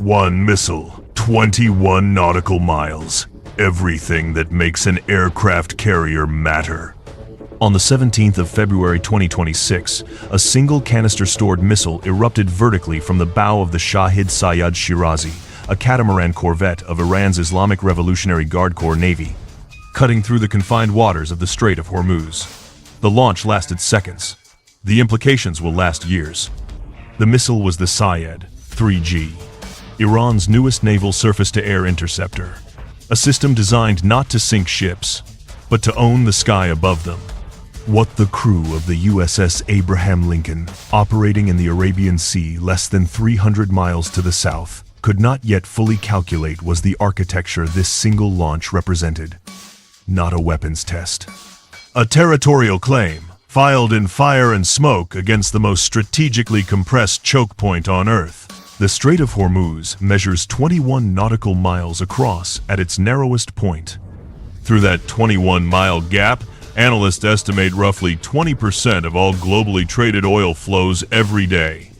One missile, 21 nautical miles. Everything that makes an aircraft carrier matter. On the 17th of February 2026, a single canister-stored missile erupted vertically from the bow of the Shahid Sayyad Shirazi, a catamaran corvette of Iran's Islamic Revolutionary Guard Corps Navy, cutting through the confined waters of the Strait of Hormuz. The launch lasted seconds. The implications will last years. The missile was the Sayyad 3G, Iran's newest naval surface-to-air interceptor, a system designed not to sink ships, but to own the sky above them. What the crew of the USS Abraham Lincoln, operating in the Arabian Sea less than 300 miles to the south, could not yet fully calculate was the architecture this single launch represented. Not a weapons test. A territorial claim, filed in fire and smoke against the most strategically compressed choke point on Earth. The Strait of Hormuz measures 21 nautical miles across at its narrowest point. Through that 21-mile gap, analysts estimate roughly 20% of all globally traded oil flows every day.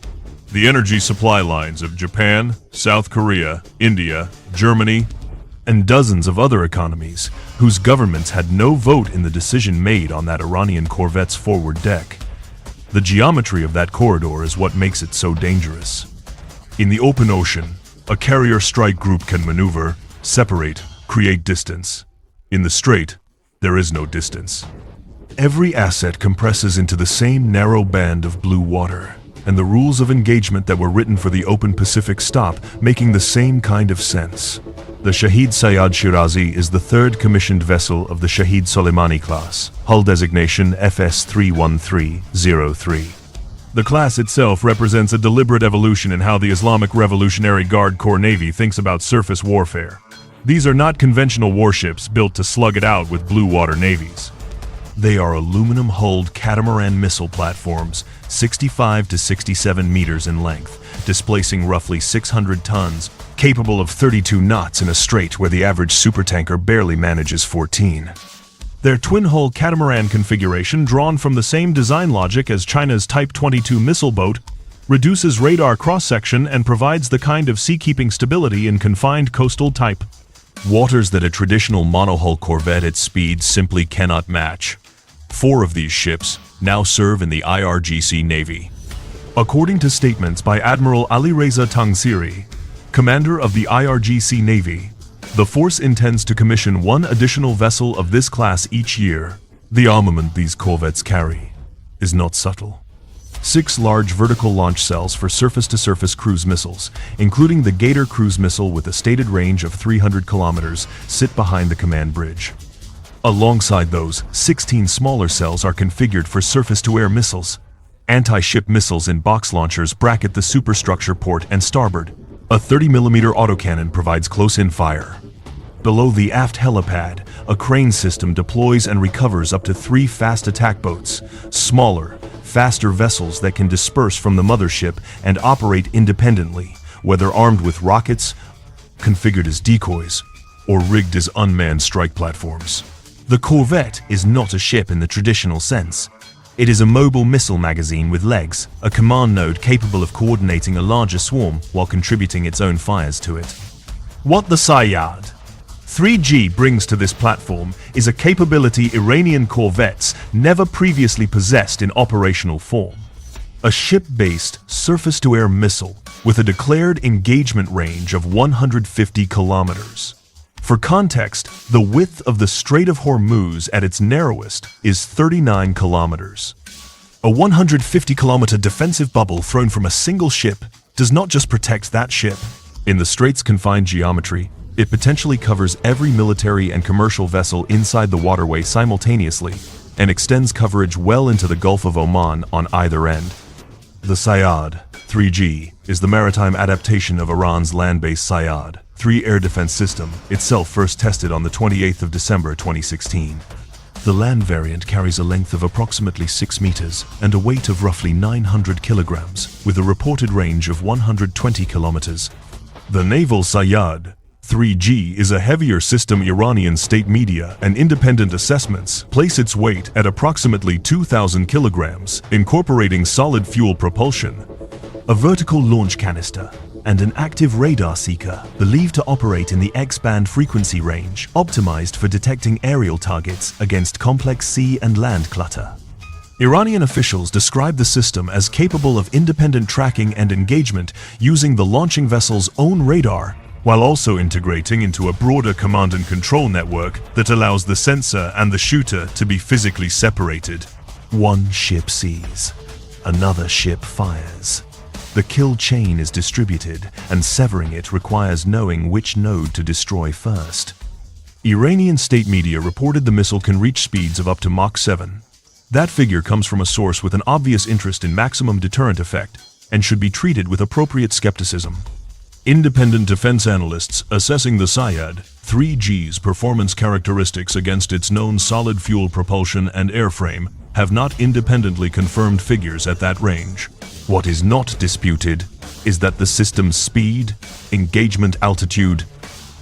The energy supply lines of Japan, South Korea, India, Germany, and dozens of other economies, whose governments had no vote in the decision made on that Iranian Corvette's forward deck. The geometry of that corridor is what makes it so dangerous. In the open ocean, a carrier strike group can maneuver, separate, create distance. In the Strait, there is no distance. Every asset compresses into the same narrow band of blue water, and the rules of engagement that were written for the open Pacific stop making the same kind of sense. The Shahid Sayyad Shirazi is the third commissioned vessel of the Shahid Soleimani-Class, hull designation FS-31303. The class itself represents a deliberate evolution in how the Islamic Revolutionary Guard Corps Navy thinks about surface warfare. These are not conventional warships built to slug it out with blue water navies. They are aluminum-hulled catamaran missile platforms, 65 to 67 meters in length, displacing roughly 600 tons, capable of 32 knots in a strait where the average supertanker barely manages 14. Their twin-hull catamaran configuration, drawn from the same design logic as China's Type 22 missile boat, reduces radar cross-section and provides the kind of seakeeping stability in confined coastal type waters that a traditional monohull corvette at speed simply cannot match. 4 of these ships now serve in the IRGC Navy. According to statements by Admiral Alireza Tangsiri, commander of the IRGC Navy, the force intends to commission 1 additional vessel of this class each year. The armament these corvettes carry is not subtle. 6 large vertical launch cells for surface-to-surface cruise missiles, including the Gator cruise missile with a stated range of 300 kilometers, sit behind the command bridge. Alongside those, 16 smaller cells are configured for surface-to-air missiles. Anti-ship missiles in box launchers bracket the superstructure port and starboard. A 30mm autocannon provides close-in fire. Below the aft helipad, a crane system deploys and recovers up to 3 fast attack boats, smaller, faster vessels that can disperse from the mothership and operate independently, whether armed with rockets, configured as decoys, or rigged as unmanned strike platforms. The Corvette is not a ship in the traditional sense. It is a mobile missile magazine with legs, a command node capable of coordinating a larger swarm while contributing its own fires to it. What the Sayyad 3G brings to this platform is a capability Iranian corvettes never previously possessed in operational form. A ship-based surface-to-air missile with a declared engagement range of 150 kilometers. For context, the width of the Strait of Hormuz at its narrowest is 39 kilometers. A 150-kilometer defensive bubble thrown from a single ship does not just protect that ship. In the Strait's confined geometry, it potentially covers every military and commercial vessel inside the waterway simultaneously and extends coverage well into the Gulf of Oman on either end. The Sayyad 3G is the maritime adaptation of Iran's land-based Sayyad 3 air defense system, itself first tested on the 28th of December 2016. The land variant carries a length of approximately 6 meters and a weight of roughly 900 kilograms, with a reported range of 120 kilometers. The Naval Sayyad 3G is a heavier system. Iranian state media and independent assessments place its weight at approximately 2,000 kilograms, incorporating solid fuel propulsion. A vertical launch canister, and an active radar seeker believed to operate in the X-band frequency range, optimized for detecting aerial targets against complex sea and land clutter. Iranian officials described the system as capable of independent tracking and engagement using the launching vessel's own radar, while also integrating into a broader command and control network that allows the sensor and the shooter to be physically separated. One ship sees, another ship fires. The kill chain is distributed, and severing it requires knowing which node to destroy first. Iranian state media reported the missile can reach speeds of up to Mach 7. That figure comes from a source with an obvious interest in maximum deterrent effect and should be treated with appropriate skepticism. Independent defense analysts assessing the Sayyad 3G's performance characteristics against its known solid fuel propulsion and airframe have not independently confirmed figures at that range. What is not disputed is that the system's speed, engagement altitude,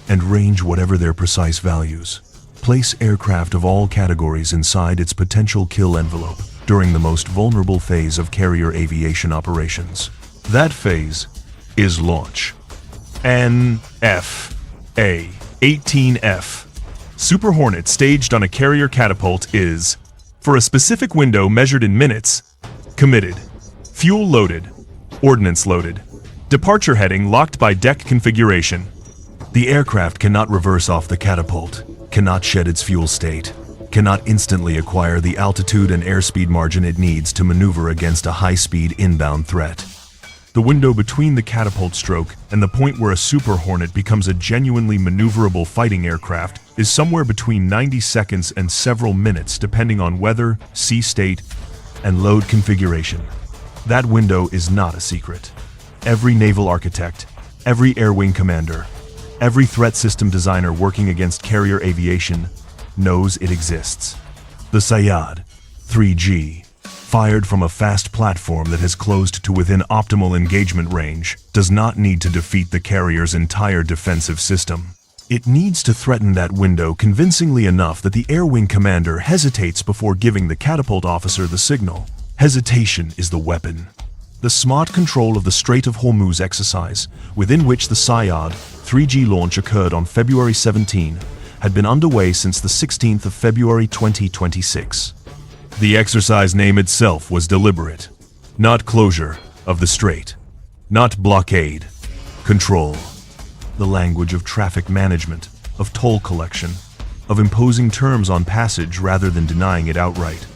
and range, whatever their precise values, place aircraft of all categories inside its potential kill envelope during the most vulnerable phase of carrier aviation operations. That phase is launch. NFA-18F. Super Hornet staged on a carrier catapult is, for a specific window measured in minutes, committed. Fuel loaded. Ordnance loaded. Departure heading locked by deck configuration. The aircraft cannot reverse off the catapult, cannot shed its fuel state, cannot instantly acquire the altitude and airspeed margin it needs to maneuver against a high-speed inbound threat. The window between the catapult stroke and the point where a Super Hornet becomes a genuinely maneuverable fighting aircraft is somewhere between 90 seconds and several minutes depending on weather, sea state, and load configuration. That window is not a secret. Every naval architect, every air wing commander, every threat system designer working against carrier aviation knows it exists. The Sayyad 3G, fired from a fast platform that has closed to within optimal engagement range, does not need to defeat the carrier's entire defensive system. It needs to threaten that window convincingly enough that the air wing commander hesitates before giving the catapult officer the signal. Hesitation is the weapon. The smart control of the Strait of Hormuz exercise, within which the Sayyad 3G launch occurred on February 17, had been underway since the 16th of February 2026. The exercise name itself was deliberate. Not closure of the Strait. Not blockade. Control. The language of traffic management, of toll collection, of imposing terms on passage rather than denying it outright.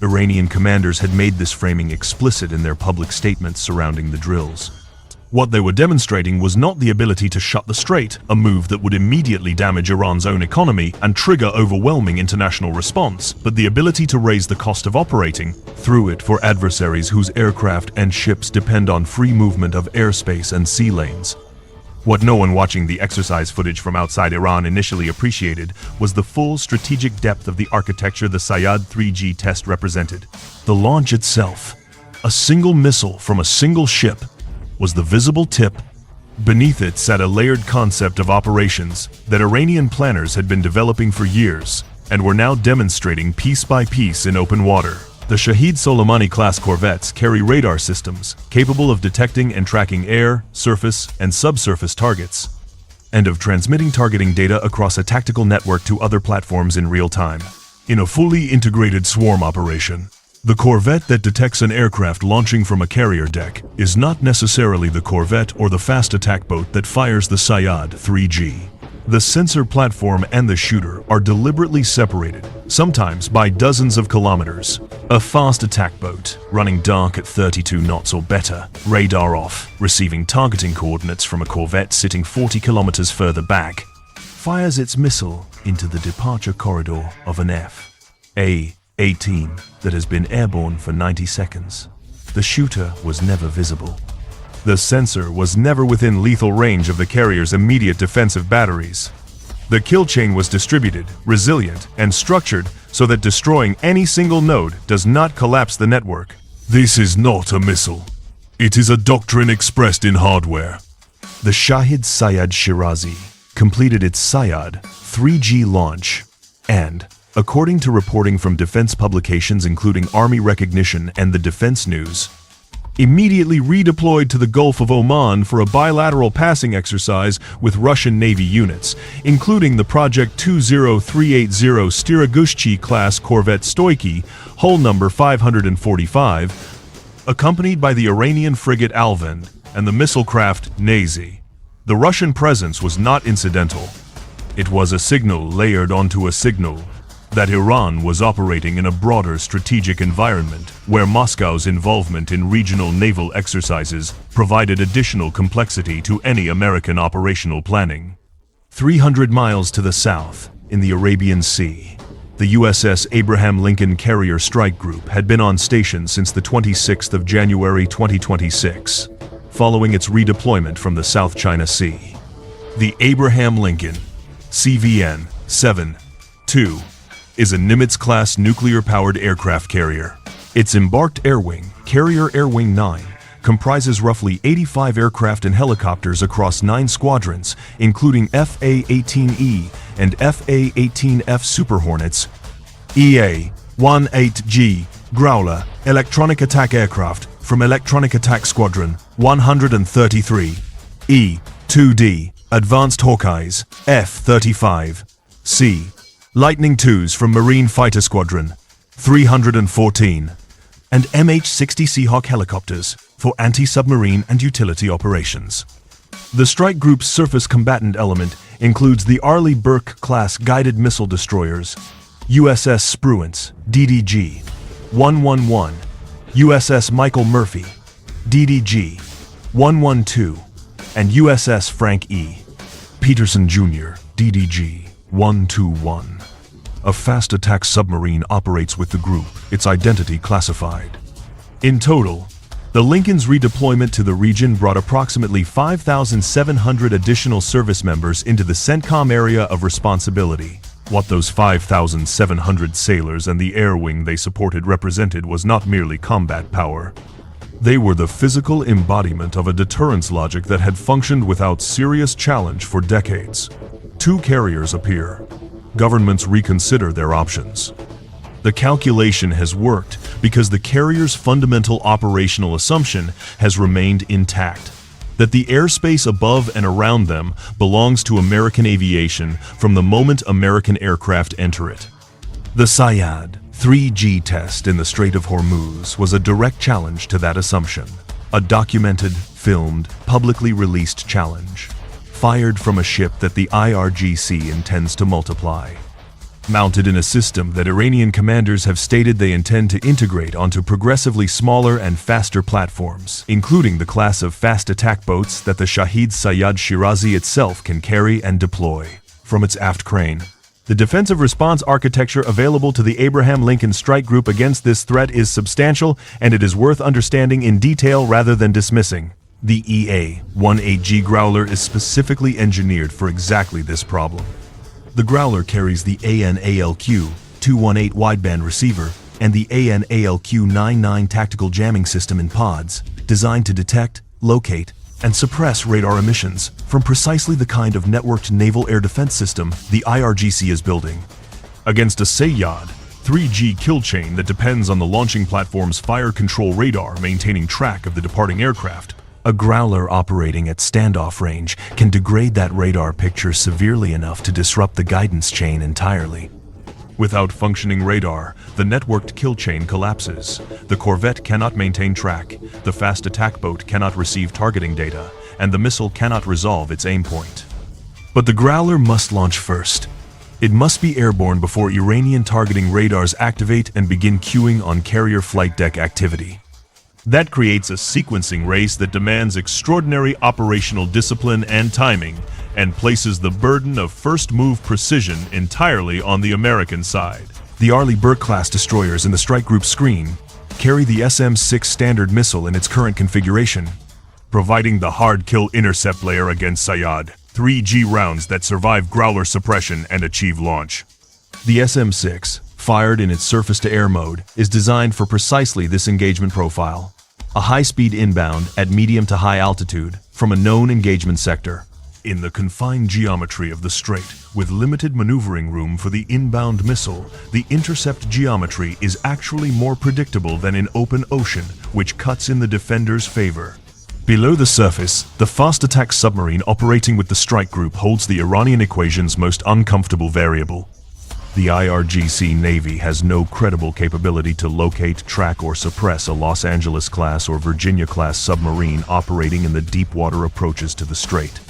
Iranian commanders had made this framing explicit in their public statements surrounding the drills. What they were demonstrating was not the ability to shut the Strait, a move that would immediately damage Iran's own economy and trigger overwhelming international response, but the ability to raise the cost of operating through it for adversaries whose aircraft and ships depend on free movement of airspace and sea lanes. What no one watching the exercise footage from outside Iran initially appreciated was the full strategic depth of the architecture the Sayyad 3G test represented. The launch itself, a single missile from a single ship, was the visible tip. Beneath it sat a layered concept of operations that Iranian planners had been developing for years and were now demonstrating piece by piece in open water. The Shahid Soleimani-Class Corvettes carry radar systems capable of detecting and tracking air, surface, and subsurface targets, and of transmitting targeting data across a tactical network to other platforms in real time. In a fully integrated swarm operation, the Corvette that detects an aircraft launching from a carrier deck is not necessarily the Corvette or the fast attack boat that fires the Sayyad 3G. The sensor platform and the shooter are deliberately separated, sometimes by dozens of kilometers. A fast attack boat, running dark at 32 knots or better, radar off, receiving targeting coordinates from a Corvette sitting 40 kilometers further back, fires its missile into the departure corridor of an FA-18 that has been airborne for 90 seconds. The shooter was never visible. The sensor was never within lethal range of the carrier's immediate defensive batteries. The kill chain was distributed, resilient, and structured so that destroying any single node does not collapse the network. This is not a missile. It is a doctrine expressed in hardware. The Shahid Sayyad Shirazi completed its Sayyad 3G launch and, according to reporting from defense publications including Army Recognition and the Defense News, immediately redeployed to the Gulf of Oman for a bilateral passing exercise with Russian Navy units, including the Project 20380 Stiragushchi-class Corvette Stoiki, hull number 545, accompanied by the Iranian frigate Alvand and the missile craft Nazi. The Russian presence was not incidental. It was a signal layered onto a signal that Iran was operating in a broader strategic environment where Moscow's involvement in regional naval exercises provided additional complexity to any American operational planning. 300 miles to the south, in the Arabian Sea, the USS Abraham Lincoln Carrier Strike Group had been on station since the 26th of January 2026, following its redeployment from the South China Sea. The Abraham Lincoln, CVN 7-2, is a Nimitz-class nuclear-powered aircraft carrier. Its embarked air wing, Carrier Air Wing 9, comprises roughly 85 aircraft and helicopters across 9 squadrons, including FA-18E and FA-18F Super Hornets, EA-18G Growler electronic attack aircraft from Electronic Attack Squadron 133, E-2D Advanced Hawkeyes F-35C Lightning IIs from Marine Fighter Squadron 314, and MH-60 Seahawk helicopters for anti-submarine and utility operations. The strike group's surface combatant element includes the Arleigh Burke-class guided missile destroyers, USS Spruance, DDG 111, USS Michael Murphy, DDG 112, and USS Frank E. Peterson Jr., DDG 121. A fast attack submarine operates with the group, its identity classified. In total, the Lincoln's redeployment to the region brought approximately 5,700 additional service members into the CENTCOM area of responsibility. What those 5,700 sailors and the air wing they supported represented was not merely combat power. They were the physical embodiment of a deterrence logic that had functioned without serious challenge for decades. 2 carriers appear. Governments reconsider their options. The calculation has worked because the carrier's fundamental operational assumption has remained intact, that the airspace above and around them belongs to American aviation from the moment American aircraft enter it. The Sayyad 3G test in the Strait of Hormuz was a direct challenge to that assumption, a documented, filmed, publicly released challenge, fired from a ship that the IRGC intends to multiply. Mounted in a system that Iranian commanders have stated they intend to integrate onto progressively smaller and faster platforms, including the class of fast attack boats that the Shahid Sayyad Shirazi itself can carry and deploy from its aft crane. The defensive response architecture available to the Abraham Lincoln Strike Group against this threat is substantial, and it is worth understanding in detail rather than dismissing. The EA-18G Growler is specifically engineered for exactly this problem. The Growler carries the AN/ALQ-218 wideband receiver and the AN/ALQ-99 tactical jamming system in pods, designed to detect, locate, and suppress radar emissions from precisely the kind of networked naval air defense system the IRGC is building. Against a Sayyad 3G kill chain that depends on the launching platform's fire control radar maintaining track of the departing aircraft, a Growler operating at standoff range can degrade that radar picture severely enough to disrupt the guidance chain entirely. Without functioning radar, the networked kill chain collapses. The Corvette cannot maintain track, the fast attack boat cannot receive targeting data, and the missile cannot resolve its aim point. But the Growler must launch first. It must be airborne before Iranian targeting radars activate and begin queuing on carrier flight deck activity. That creates a sequencing race that demands extraordinary operational discipline and timing, and places the burden of first-move precision entirely on the American side. The Arleigh Burke-class destroyers in the strike group screen carry the SM-6 Standard missile in its current configuration, providing the hard-kill intercept layer against Sayyad 3G rounds that survive Growler suppression and achieve launch. The SM-6, fired in its surface-to-air mode, is designed for precisely this engagement profile. A high-speed inbound at medium to high altitude from a known engagement sector. In the confined geometry of the Strait, with limited maneuvering room for the inbound missile, the intercept geometry is actually more predictable than in open ocean, which cuts in the defender's favor. Below the surface, the fast attack submarine operating with the strike group holds the Iranian equation's most uncomfortable variable. The IRGC Navy has no credible capability to locate, track, or suppress a Los Angeles-class or Virginia-class submarine operating in the deep water approaches to the Strait.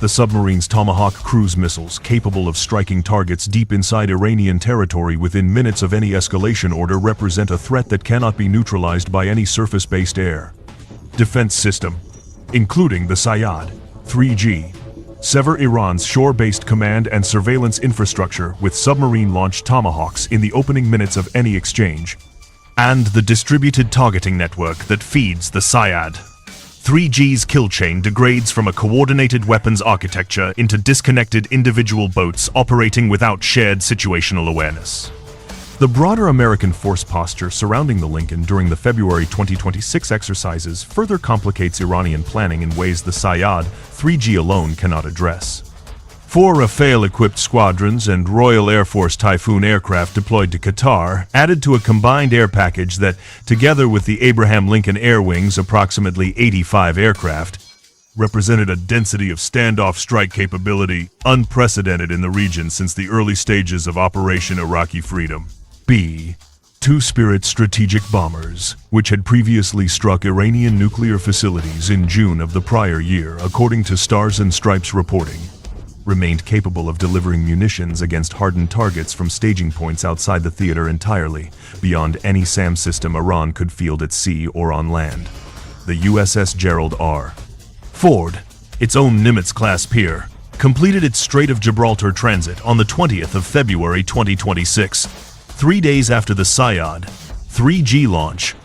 The submarine's Tomahawk cruise missiles, capable of striking targets deep inside Iranian territory within minutes of any escalation order, represent a threat that cannot be neutralized by any surface-based air defense system, including the Sayyad 3G, sever Iran's shore-based command and surveillance infrastructure with submarine-launched Tomahawks in the opening minutes of any exchange, and the distributed targeting network that feeds the Sayyad 3G's kill chain degrades from a coordinated weapons architecture into disconnected individual boats operating without shared situational awareness. The broader American force posture surrounding the Lincoln during the February 2026 exercises further complicates Iranian planning in ways the Sayyad 3G alone cannot address. 4 Rafale-equipped squadrons and Royal Air Force Typhoon aircraft deployed to Qatar, added to a combined air package that, together with the Abraham Lincoln Air Wing's approximately 85 aircraft, represented a density of standoff strike capability unprecedented in the region since the early stages of Operation Iraqi Freedom. B. 2 Spirit strategic bombers, which had previously struck Iranian nuclear facilities in June of the prior year, according to Stars and Stripes reporting, remained capable of delivering munitions against hardened targets from staging points outside the theater entirely, beyond any SAM system Iran could field at sea or on land. The USS Gerald R. Ford, its own Nimitz-class peer, completed its Strait of Gibraltar transit on the 20th of February 2026, 3 days after the Sayyad 3G launch,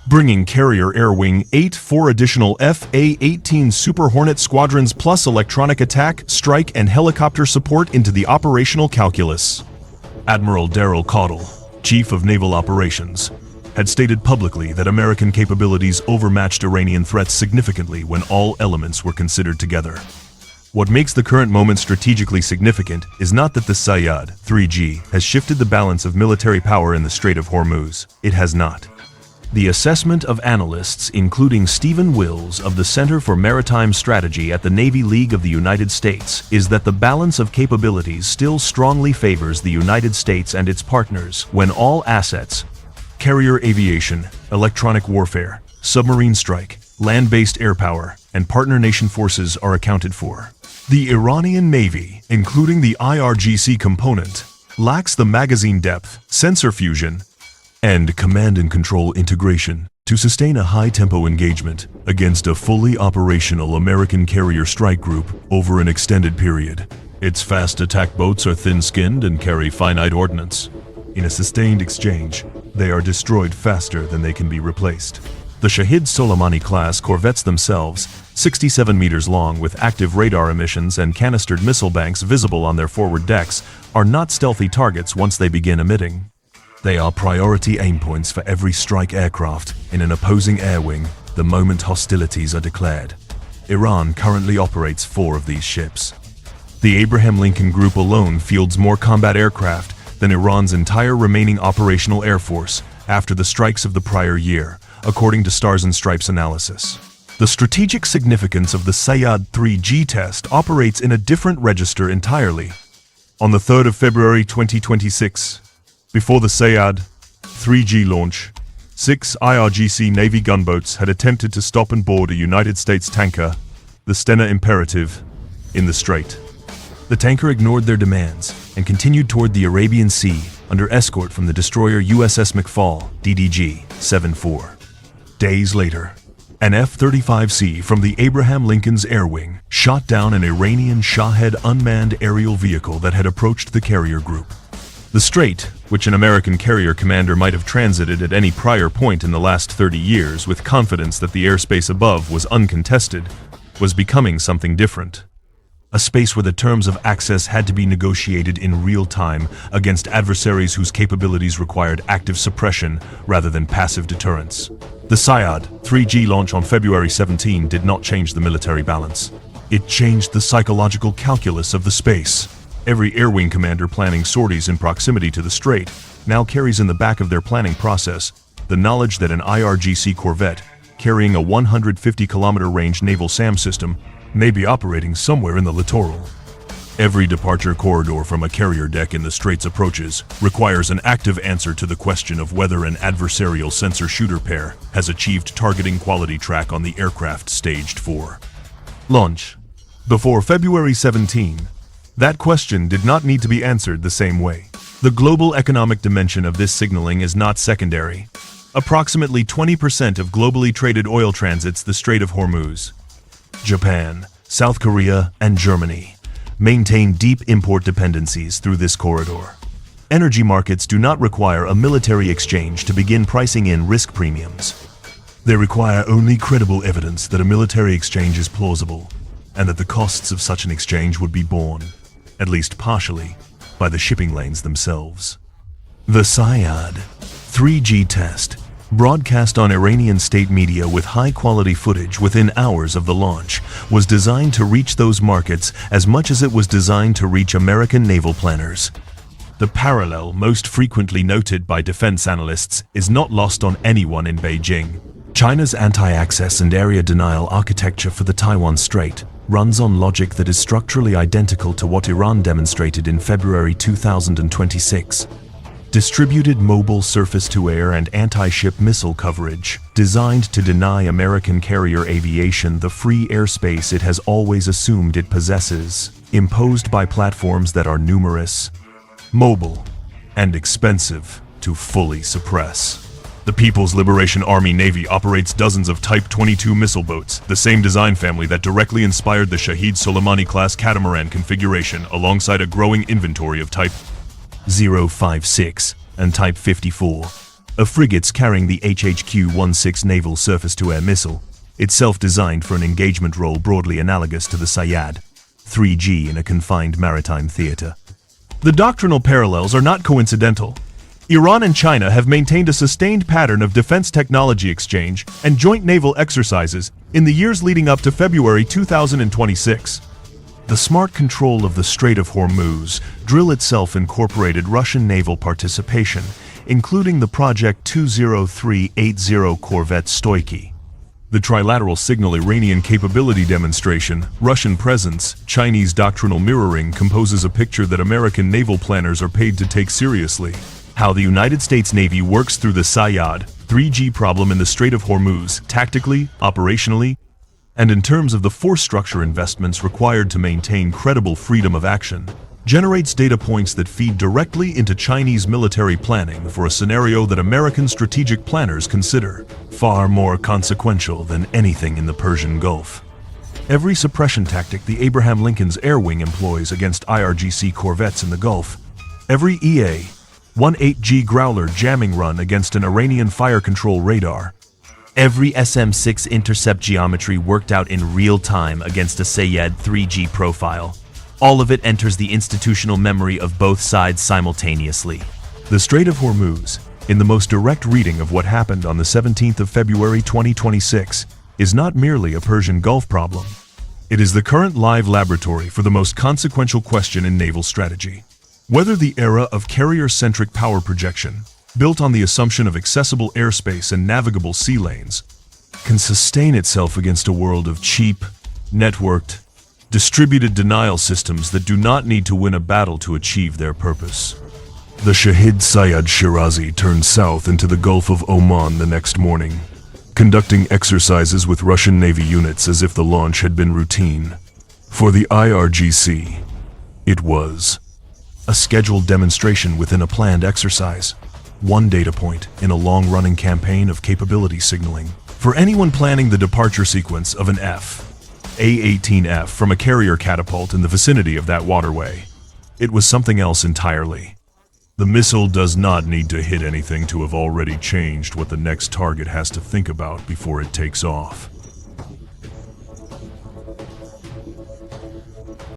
bringing Carrier Air Wing 8 4 additional FA-18 Super Hornet squadrons plus electronic attack, strike, and helicopter support into the operational calculus. Admiral Daryl Caudle, Chief of Naval Operations, had stated publicly that American capabilities overmatched Iranian threats significantly when all elements were considered together. What makes the current moment strategically significant is not that the Sayyad 3G has shifted the balance of military power in the Strait of Hormuz. It has not. The assessment of analysts, including Stephen Wills of the Center for Maritime Strategy at the Navy League of the United States, is that the balance of capabilities still strongly favors the United States and its partners when all assets, carrier aviation, electronic warfare, submarine strike, land-based air power, and partner nation forces are accounted for. The Iranian Navy, including the IRGC component, lacks the magazine depth, sensor fusion, and command and control integration to sustain a high-tempo engagement against a fully operational American carrier strike group over an extended period. Its fast attack boats are thin-skinned and carry finite ordnance. In a sustained exchange, they are destroyed faster than they can be replaced. The Shahid Soleimani-Class Corvettes themselves, 67 meters long with active radar emissions and canistered missile banks visible on their forward decks, are not stealthy targets once they begin emitting. They are priority aim points for every strike aircraft in an opposing air wing the moment hostilities are declared. Iran currently operates 4 of these ships. The Abraham Lincoln Group alone fields more combat aircraft than Iran's entire remaining operational air force after the strikes of the prior year, according to Stars and Stripes analysis. The strategic significance of the Sayyad 3G test operates in a different register entirely. On the 3rd of February 2026, before the Sayyad 3G launch, 6 IRGC Navy gunboats had attempted to stop and board a United States tanker, the Stena Imperative, in the Strait. The tanker ignored their demands and continued toward the Arabian Sea under escort from the destroyer USS McFall, DDG-74. Days later, an F-35C from the Abraham Lincoln's Air Wing shot down an Iranian Shahed unmanned aerial vehicle that had approached the carrier group. The Strait, which an American carrier commander might have transited at any prior point in the last 30 years with confidence that the airspace above was uncontested, was becoming something different. A space where the terms of access had to be negotiated in real time against adversaries whose capabilities required active suppression rather than passive deterrence. The Sayyad 3G launch on February 17 did not change the military balance. It changed the psychological calculus of the space. Every air wing commander planning sorties in proximity to the Strait now carries in the back of their planning process the knowledge that an IRGC Corvette carrying a 150-kilometer range naval SAM system may be operating somewhere in the littoral. Every departure corridor from a carrier deck in the Strait's approaches requires an active answer to the question of whether an adversarial sensor-shooter pair has achieved targeting quality track on the aircraft staged for launch. Before February 17, that question did not need to be answered the same way. The global economic dimension of this signaling is not secondary. Approximately 20% of globally traded oil transits the Strait of Hormuz. Japan, South Korea, and Germany maintain deep import dependencies through this corridor. Energy markets do not require a military exchange to begin pricing in risk premiums. They require only credible evidence that a military exchange is plausible, and that the costs of such an exchange would be borne, at least partially, by the shipping lanes themselves. The Sayyad 3G test, broadcast on Iranian state media with high-quality footage within hours of the launch, was designed to reach those markets as much as it was designed to reach American naval planners. The parallel most frequently noted by defense analysts is not lost on anyone in Beijing. China's anti-access and area denial architecture for the Taiwan Strait runs on logic that is structurally identical to what Iran demonstrated in February 2026. Distributed mobile surface-to-air and anti-ship missile coverage, designed to deny American carrier aviation the free airspace it has always assumed it possesses, imposed by platforms that are numerous, mobile, and expensive to fully suppress. The People's Liberation Army Navy operates dozens of Type 22 missile boats, the same design family that directly inspired the Shahid Soleimani-Class catamaran configuration, alongside a growing inventory of Type 056 and Type 54, of frigates carrying the HHQ-16 naval surface-to-air missile, itself designed for an engagement role broadly analogous to the Sayyad 3G in a confined maritime theater. The doctrinal parallels are not coincidental. Iran and China have maintained a sustained pattern of defense technology exchange and joint naval exercises in the years leading up to February 2026. The smart control of the Strait of Hormuz drill itself incorporated Russian naval participation, including the Project 20380 Corvette Stoiky. The trilateral signal Iranian capability demonstration, Russian presence, Chinese doctrinal mirroring composes a picture that American naval planners are paid to take seriously. How the United States Navy works through the Sayyad 3G problem in the Strait of Hormuz, tactically, operationally, and in terms of the force structure investments required to maintain credible freedom of action, generates data points that feed directly into Chinese military planning for a scenario that American strategic planners consider far more consequential than anything in the Persian Gulf. Every suppression tactic the Abraham Lincoln's Air Wing employs against IRGC Corvettes in the Gulf, every EA-18G Growler jamming run against an Iranian fire control radar, every SM-6 intercept geometry worked out in real time against a Sayyad 3G profile, all of it enters the institutional memory of both sides simultaneously. The Strait of Hormuz, in the most direct reading of what happened on the 17th of February 2026, is not merely a Persian Gulf problem. It is the current live laboratory for the most consequential question in naval strategy. Whether the era of carrier-centric power projection, built on the assumption of accessible airspace and navigable sea lanes, can sustain itself against a world of cheap, networked, distributed denial systems that do not need to win a battle to achieve their purpose. The Shahid Sayyad Shirazi turned south into the Gulf of Oman the next morning, conducting exercises with Russian Navy units as if the launch had been routine. For the IRGC, it was a scheduled demonstration within a planned exercise, one data point in a long-running campaign of capability signaling. For anyone planning the departure sequence of an A-18F from a carrier catapult in the vicinity of that waterway, it was something else entirely. The missile does not need to hit anything to have already changed what the next target has to think about before it takes off.